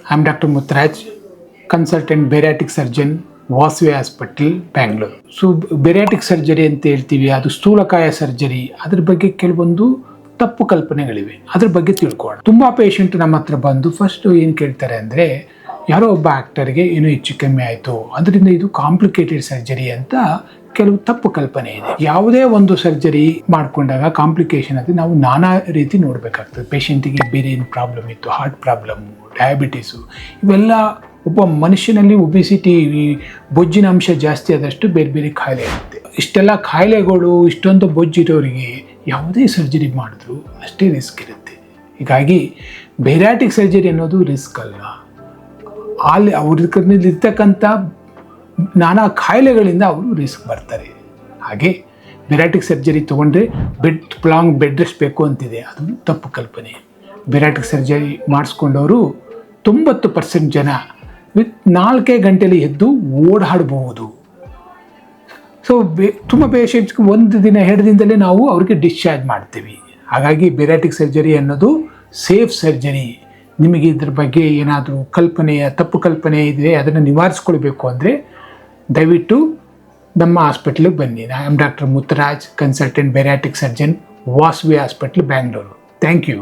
I am doctor Mutharaj, consultant bariatric surgeon, Vasavi hospital, Bangalore. So bariatric surgery ಅಂತ ಹೇಳ್ತೀವಿ, ಅದು ಸ್ಥೂಲಕಾಯ surgery. ಅದ್ರ ಬಗ್ಗೆ ಕೆಲವೊಂದು ತಪ್ಪು ಕಲ್ಪನೆಗಳಿವೆ, ಅದ್ರ ಬಗ್ಗೆ ತಿಳ್ಕೊಳ್ಳೋಣ. ತುಂಬ ಪೇಷಂಟ್ ನಮ್ಮ ಹತ್ರ ಬಂದು ಫಸ್ಟು ಏನು ಕೇಳ್ತಾರೆ ಅಂದರೆ, ಯಾರೋ ಒಬ್ಬ ಆ್ಯಕ್ಟರ್ಗೆ ಏನೋ ಹೆಚ್ಚು ಕಮ್ಮಿ ಆಯಿತು, ಅದರಿಂದ ಇದು ಕಾಂಪ್ಲಿಕೇಟೆಡ್ ಸರ್ಜರಿ ಅಂತ ಕೆಲವು ತಪ್ಪು ಕಲ್ಪನೆ ಇದೆ. ಯಾವುದೇ ಒಂದು ಸರ್ಜರಿ ಮಾಡಿಕೊಂಡಾಗ ಕಾಂಪ್ಲಿಕೇಶನ್ ಅಂದರೆ ನಾವು ನಾನಾ ರೀತಿ ನೋಡಬೇಕಾಗ್ತದೆ. ಪೇಷಂಟಿಗೆ ಬೇರೆ ಏನು ಪ್ರಾಬ್ಲಮ್ ಇತ್ತು, ಹಾರ್ಟ್ ಪ್ರಾಬ್ಲಮ್ಮು, ಡಯಾಬಿಟೀಸು, ಇವೆಲ್ಲ ಒಬ್ಬ ಮನುಷ್ಯನಲ್ಲಿ ಒಬಿಸಿಟಿ, ಬೊಜ್ಜಿನ ಅಂಶ ಜಾಸ್ತಿ ಆದಷ್ಟು ಬೇರೆ ಬೇರೆ ಕಾಯಿಲೆ ಇರುತ್ತೆ. ಇಷ್ಟೆಲ್ಲ ಕಾಯಿಲೆಗಳು, ಇಷ್ಟೊಂದು ಬೊಜ್ಜಿರೋರಿಗೆ ಯಾವುದೇ ಸರ್ಜರಿ ಮಾಡಿದ್ರು ಅಷ್ಟೇ ರಿಸ್ಕ್ ಇರುತ್ತೆ. ಹೀಗಾಗಿ ಬೇರಿಯಾಟಿಕ್ ಸರ್ಜರಿ ಅನ್ನೋದು ರಿಸ್ಕ್ ಅಲ್ಲ, ಅಲ್ಲಿ ಅವ್ರಲ್ಲಿರ್ತಕ್ಕಂಥ ನಾನಾ ಕಾಯಿಲೆಗಳಿಂದ ಅವರು ರಿಸ್ಕ್ ಬರ್ತಾರೆ. ಹಾಗೆ ಬೇರಿಯಾಟಿಕ್ ಸರ್ಜರಿ ತೊಗೊಂಡ್ರೆ ಲಾಂಗ್ ಬೆಡ್ ರೆಸ್ಟ್ ಬೇಕು ಅಂತಿದೆ, ಅದು ತಪ್ಪು ಕಲ್ಪನೆ. ಬೇರಿಯಾಟಿಕ್ ಸರ್ಜರಿ ಮಾಡಿಸ್ಕೊಂಡವರು 90% ಜನ ವಿತ್ 4 ಗಂಟೆಯಲ್ಲಿ ಎದ್ದು ಓಡಾಡಬಹುದು. ಸೊ ತುಂಬ ಪೇಷಂಟ್ಸ್ಗೆ 1 ದಿನ 2 ದಿನದಲ್ಲೇ ನಾವು ಅವ್ರಿಗೆ ಡಿಸ್ಚಾರ್ಜ್ ಮಾಡ್ತೀವಿ. ಹಾಗಾಗಿ ಬೇರಿಯಾಟಿಕ್ ಸರ್ಜರಿ ಅನ್ನೋದು ಸೇಫ್ ಸರ್ಜರಿ. ನಿಮಗೆ ಇದ್ರ ಬಗ್ಗೆ ಏನಾದರೂ ತಪ್ಪು ಕಲ್ಪನೆ ಇದ್ದರೆ ಅದನ್ನು ನಿವಾರಿಸ್ಕೊಳ್ಬೇಕು ಅಂದರೆ ದಯವಿಟ್ಟು ನಮ್ಮ ಹಾಸ್ಪಿಟ್ಲಿಗೆ ಬನ್ನಿ. I am doctor Mutharaj, consultant bariatric surgeon, Vasavi hospital, Bangalore. Thank you.